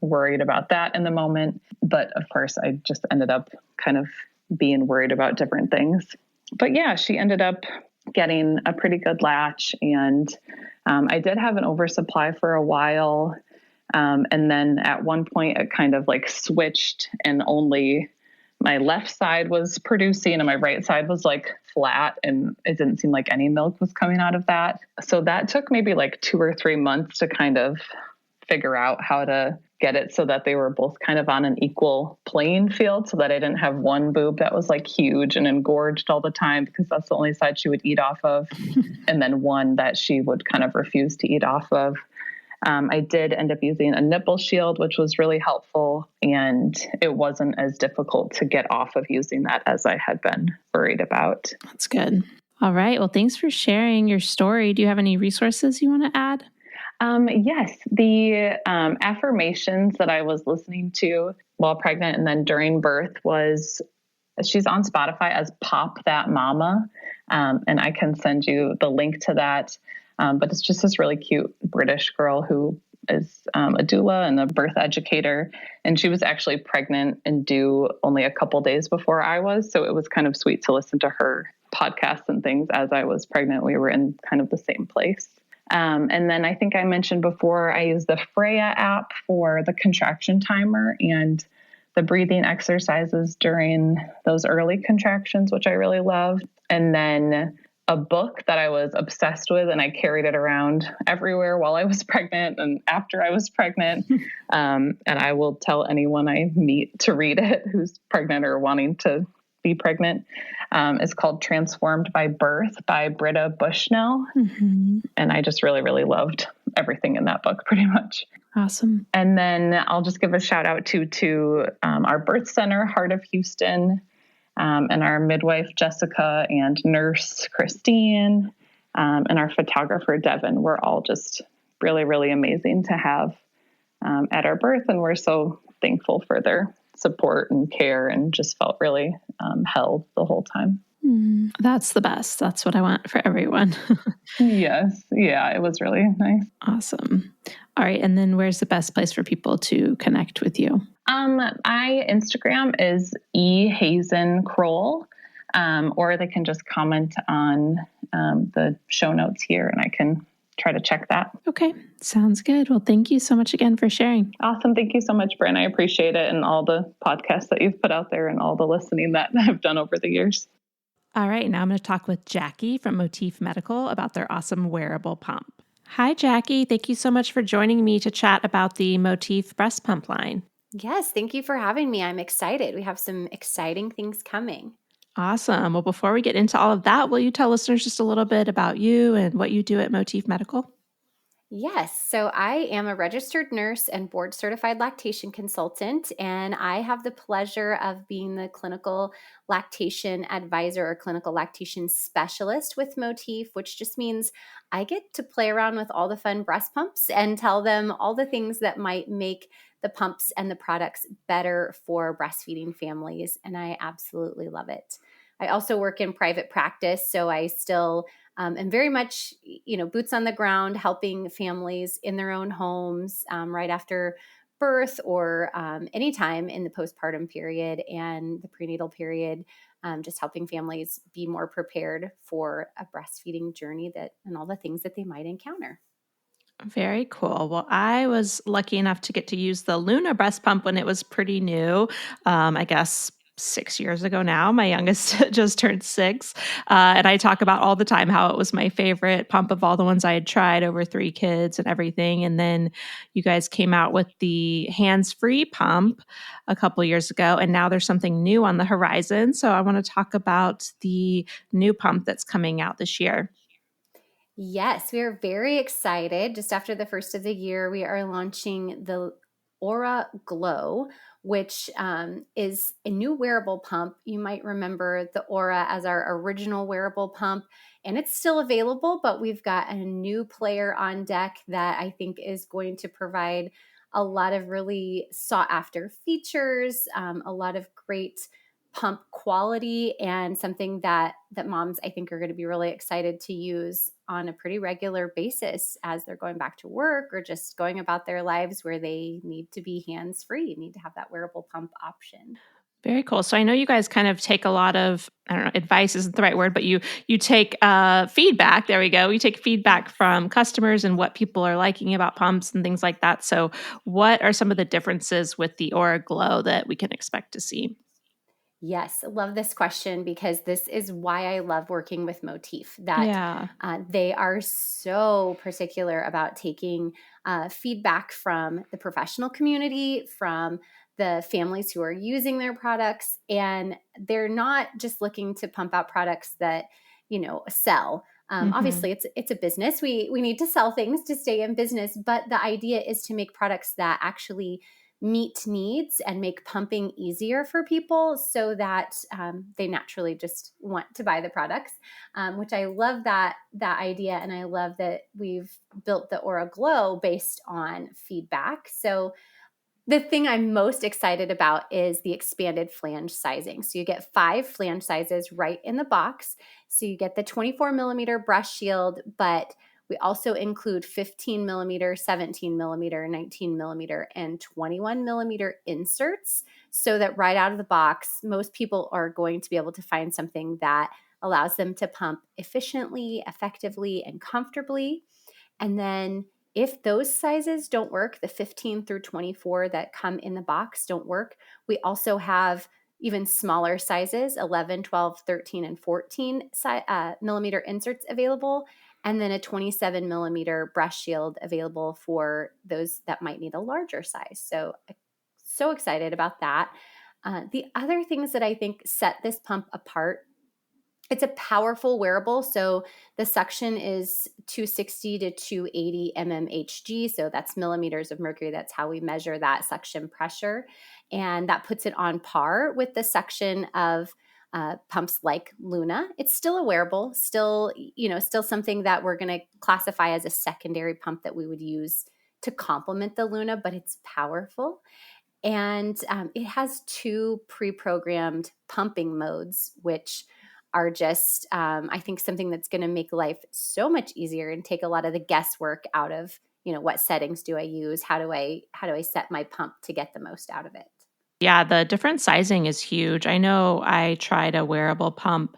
worried about that in the moment. But of course, I just ended up kind of being worried about different things. but yeah, she ended up getting a pretty good latch, and I did have an oversupply for a while. And then at one point it kind of like switched, and only my left side was producing and my right side was like flat, and it didn't seem like any milk was coming out of that. So that took maybe like 2 or 3 months to kind of figure out how to get it so that they were both kind of on an equal playing field, so that I didn't have one boob that was like huge and engorged all the time because that's the only side she would eat off of, and then one that she would kind of refuse to eat off of. I did end up using a nipple shield, which was really helpful, and it wasn't as difficult to get off of using that as I had been worried about. That's good. All right. Well, thanks for sharing your story. Do you have any resources you want to add? Yes, the affirmations that I was listening to while pregnant and then during birth she's on Spotify as Pop That Mama, and I can send you the link to that. But it's just this really cute British girl who is a doula and a birth educator. And she was actually pregnant and due only a couple days before I was. So it was kind of sweet to listen to her podcasts and things as I was pregnant. We were in kind of the same place. And then I think I mentioned before, I use the Freya app for the contraction timer and the breathing exercises during those early contractions, which I really love. And then a book that I was obsessed with, and I carried it around everywhere while I was pregnant and after I was pregnant. And I will tell anyone I meet to read it who's pregnant or wanting to be pregnant. It's called Transformed by Birth by Britta Bushnell. Mm-hmm. And I just really, really loved everything in that book pretty much. Awesome. And then I'll just give a shout out to our birth center, Heart of Houston, and our midwife, Jessica, and nurse, Christine, and our photographer, Devin. We're all just really, really amazing to have at our birth. And we're so thankful for their support and care, and just felt really held the whole time. That's the best. That's what I want for everyone. Yes. Yeah, it was really nice. Awesome. All right. And then where's the best place for people to connect with you? My Instagram is ehazenkroll, or they can just comment on the show notes here, and I can try to check that. Okay. Sounds good. Well, thank you so much again for sharing. Awesome. Thank you so much, Bryn. I appreciate it, and all the podcasts that you've put out there and all the listening that I've done over the years. All right. Now I'm going to talk with Jackie from Motif Medical about their awesome wearable pump. Hi, Jackie. Thank you so much for joining me to chat about the Motif breast pump line. Yes, thank you for having me. I'm excited. We have some exciting things coming. Awesome. Well, before we get into all of that, will you tell listeners just a little bit about you and what you do at Motif Medical? Yes. So I am a registered nurse and board certified lactation consultant, and I have the pleasure of being the clinical lactation advisor or clinical lactation specialist with Motif, which just means I get to play around with all the fun breast pumps and tell them all the things that might make the pumps and the products better for breastfeeding families. And I absolutely love it. I also work in private practice, so I still am very much, boots on the ground, helping families in their own homes right after birth or anytime in the postpartum period and the prenatal period, just helping families be more prepared for a breastfeeding journey and all the things that they might encounter. Very cool. Well, I was lucky enough to get to use the Luna breast pump when it was pretty new. I guess 6 years ago now. My youngest just turned 6. And I talk about all the time how it was my favorite pump of all the ones I had tried, over 3 kids and everything. And then you guys came out with the hands-free pump a couple years ago. And now there's something new on the horizon. So I want to talk about the new pump that's coming out this year. Yes, we are very excited. Just after the first of the year, we are launching the Aura Glow, which is a new wearable pump. You might remember the Aura as our original wearable pump, and it's still available, but we've got a new player on deck that I think is going to provide a lot of really sought after features, a lot of great pump quality, and something that moms I think are going to be really excited to use on a pretty regular basis as they're going back to work or just going about their lives where they need to be hands-free, need to have that wearable pump option. Very cool. So I know you guys kind of take a lot of, I don't know, advice isn't the right word, but you take feedback. There we go. You take feedback from customers and what people are liking about pumps and things like that. So what are some of the differences with the Aura Glow that we can expect to see? Yes, love this question because this is why I love working with Motif, that Yeah. they are so particular about taking feedback from the professional community, from the families who are using their products, and they're not just looking to pump out products that, sell. Obviously, it's a business. We need to sell things to stay in business, but the idea is to make products that actually meet needs and make pumping easier for people so that they naturally just want to buy the products, which I love that idea. And I love that we've built the Aura Glow based on feedback. So the thing I'm most excited about is the expanded flange sizing. So you get 5 flange sizes right in the box. So you get the 24 millimeter brush shield, but we also include 15 millimeter, 17 millimeter, 19 millimeter, and 21 millimeter inserts so that right out of the box, most people are going to be able to find something that allows them to pump efficiently, effectively, and comfortably. And then if those sizes don't work, the 15 through 24 that come in the box don't work, we also have even smaller sizes, 11, 12, 13, and 14 millimeter inserts available, and then a 27 millimeter brush shield available for those that might need a larger size. So excited about that. The other things that I think set this pump apart, it's a powerful wearable. So the suction is 260 to 280 mmHg. So that's millimeters of mercury. That's how we measure that suction pressure. And that puts it on par with the suction of pumps like Luna. It's still a wearable, still something that we're going to classify as a secondary pump that we would use to complement the Luna, but it's powerful. And it has 2 pre-programmed pumping modes, which are just, I think, something that's going to make life so much easier and take a lot of the guesswork out of, what settings do I use? How do I set my pump to get the most out of it? Yeah, the different sizing is huge. I know I tried a wearable pump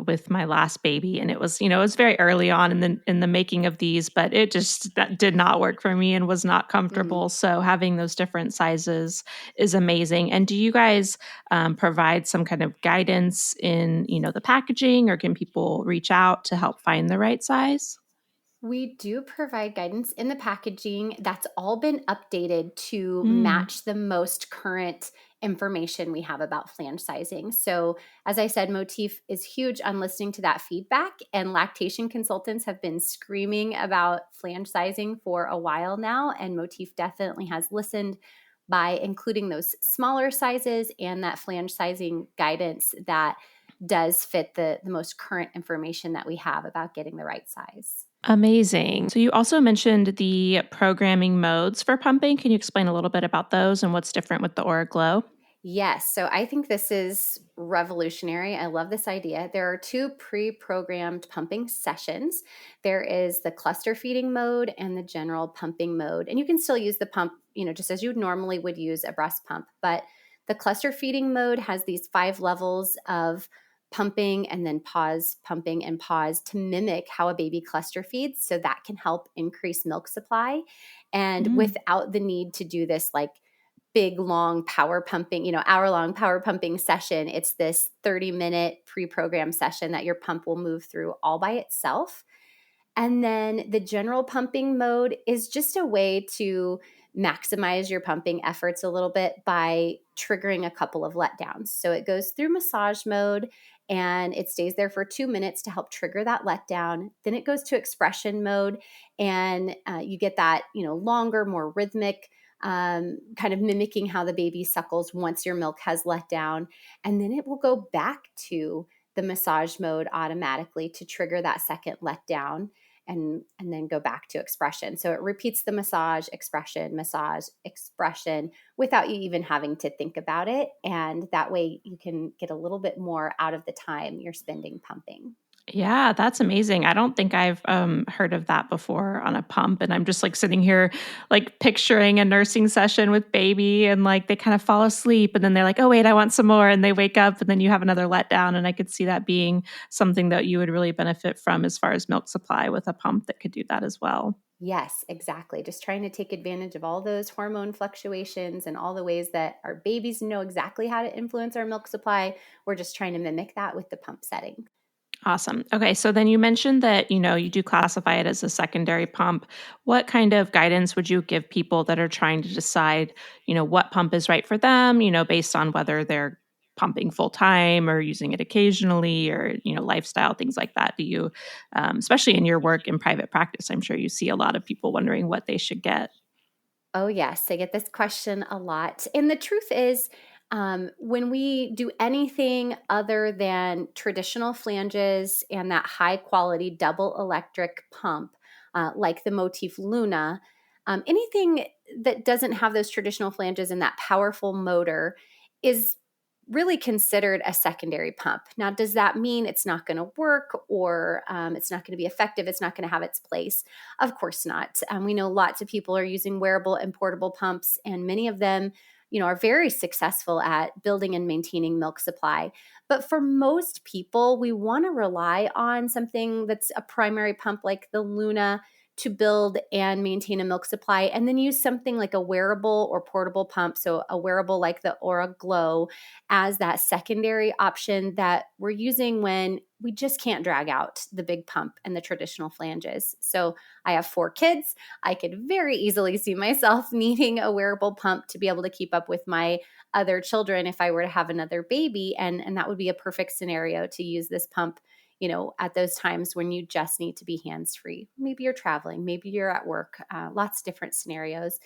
with my last baby, and it was very early on in the making of these, but that did not work for me and was not comfortable. So having those different sizes is amazing. And do you guys provide some kind of guidance in the packaging, or can people reach out to help find the right size? We do provide guidance in the packaging that's all been updated to match the most current information we have about flange sizing. So, as I said, Motif is huge on listening to that feedback, and lactation consultants have been screaming about flange sizing for a while now, and Motif definitely has listened by including those smaller sizes and that flange sizing guidance that does fit the most current information that we have about getting the right size. Amazing. So you also mentioned the programming modes for pumping. Can you explain a little bit about those and what's different with the Aura Glow? Yes. So I think this is revolutionary. I love this idea. There are 2 pre-programmed pumping sessions. There is the cluster feeding mode and the general pumping mode. And you can still use the pump, just as you normally would use a breast pump. But the cluster feeding mode has these 5 levels of pumping and then pause, pumping and pause to mimic how a baby cluster feeds. So that can help increase milk supply. And without the need to do this like big, long power pumping, hour-long power pumping session. It's this 30-minute pre-programmed session that your pump will move through all by itself. And then the general pumping mode is just a way to maximize your pumping efforts a little bit by triggering a couple of letdowns. So it goes through massage mode and it stays there for 2 minutes to help trigger that letdown. Then it goes to expression mode and you get that, longer, more rhythmic, kind of mimicking how the baby suckles once your milk has let down. And then it will go back to the massage mode automatically to trigger that second letdown and then go back to expression. So it repeats the massage, expression, without you even having to think about it. And that way you can get a little bit more out of the time you're spending pumping. Yeah, that's amazing. I don't think I've heard of that before on a pump. And I'm just like sitting here, like picturing a nursing session with baby and like they kind of fall asleep and then they're like, oh, wait, I want some more. And they wake up and then you have another letdown. And I could see that being something that you would really benefit from as far as milk supply with a pump that could do that as well. Yes, exactly. Just trying to take advantage of all those hormone fluctuations and all the ways that our babies know exactly how to influence our milk supply. We're just trying to mimic that with the pump setting. Awesome. Okay. So then you mentioned that, you do classify it as a secondary pump. What kind of guidance would you give people that are trying to decide, what pump is right for them, based on whether they're pumping full time or using it occasionally or, lifestyle, things like that? Do you, especially in your work in private practice, I'm sure you see a lot of people wondering what they should get. Oh, yes. I get this question a lot. And the truth is, when we do anything other than traditional flanges and that high quality double electric pump, like the Motif Luna, anything that doesn't have those traditional flanges and that powerful motor is really considered a secondary pump. Now, does that mean it's not going to work or it's not going to be effective? It's not going to have its place? Of course not. We know lots of people are using wearable and portable pumps, and many of them are very successful at building and maintaining milk supply. But for most people, we want to rely on something that's a primary pump like the Luna to build and maintain a milk supply, and then use something like a wearable or portable pump, so a wearable like the Aura Glow, as that secondary option that we're using when we just can't drag out the big pump and the traditional flanges. So I have 4 kids. I could very easily see myself needing a wearable pump to be able to keep up with my other children if I were to have another baby, and that would be a perfect scenario to use this pump at those times when you just need to be hands-free. Maybe you're traveling, maybe you're at work, lots of different scenarios.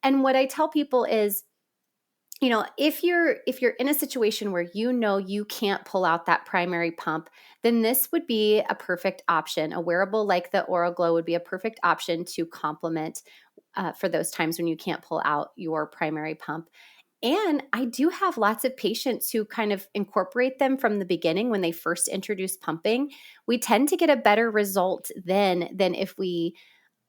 And what I tell people is, if you're in a situation where you can't pull out that primary pump, then this would be a perfect option. A wearable like the Aura Glow would be a perfect option to complement for those times when you can't pull out your primary pump. And I do have lots of patients who kind of incorporate them from the beginning when they first introduce pumping. We tend to get a better result than if we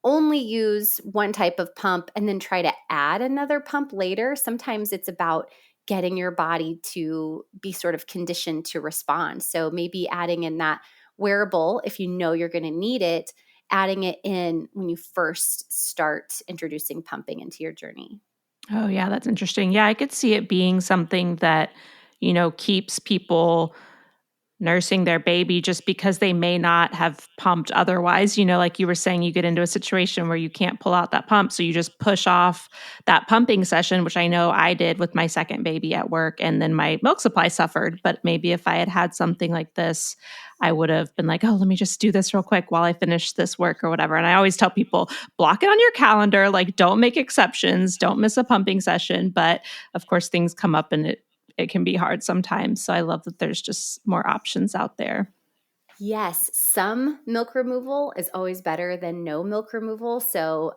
only use one type of pump and then try to add another pump later. Sometimes it's about getting your body to be sort of conditioned to respond. So maybe adding in that wearable, if you know you're going to need it, adding it in when you first start introducing pumping into your journey. Oh, yeah, that's interesting. Yeah, I could see it being something that, keeps people nursing their baby just because they may not have pumped otherwise. Like you were saying, you get into a situation where you can't pull out that pump. So you just push off that pumping session, which I know I did with my second baby at work. And then my milk supply suffered. But maybe if I had had something like this, I would have been like, oh, let me just do this real quick while I finish this work or whatever. And I always tell people, block it on your calendar. Like, don't make exceptions. Don't miss a pumping session. But of course, things come up and it can be hard sometimes. So I love that there's just more options out there. Yes, some milk removal is always better than no milk removal. So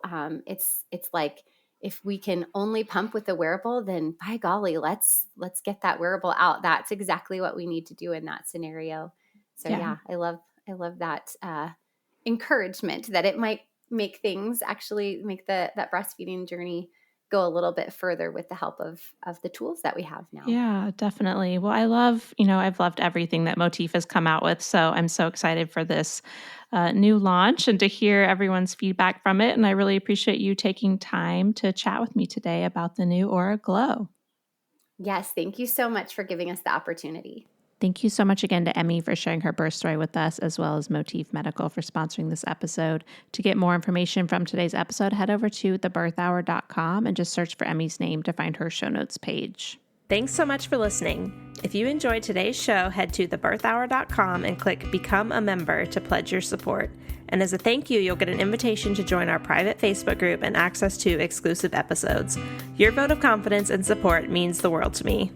it's like, if we can only pump with a wearable, then by golly, let's get that wearable out. That's exactly what we need to do in that scenario. So yeah, I love that encouragement that it might make things actually make that breastfeeding journey go a little bit further with the help of the tools that we have now. Yeah, definitely. Well, I love, I've loved everything that Motif has come out with. So I'm so excited for this new launch and to hear everyone's feedback from it. And I really appreciate you taking time to chat with me today about the new Aura Glow. Yes, thank you so much for giving us the opportunity. Thank you so much again to Emmi for sharing her birth story with us, as well as Motif Medical for sponsoring this episode. To get more information from today's episode, head over to thebirthhour.com and just search for Emmi's name to find her show notes page. Thanks so much for listening. If you enjoyed today's show, head to thebirthhour.com and click Become a Member to pledge your support. And as a thank you, you'll get an invitation to join our private Facebook group and access to exclusive episodes. Your vote of confidence and support means the world to me.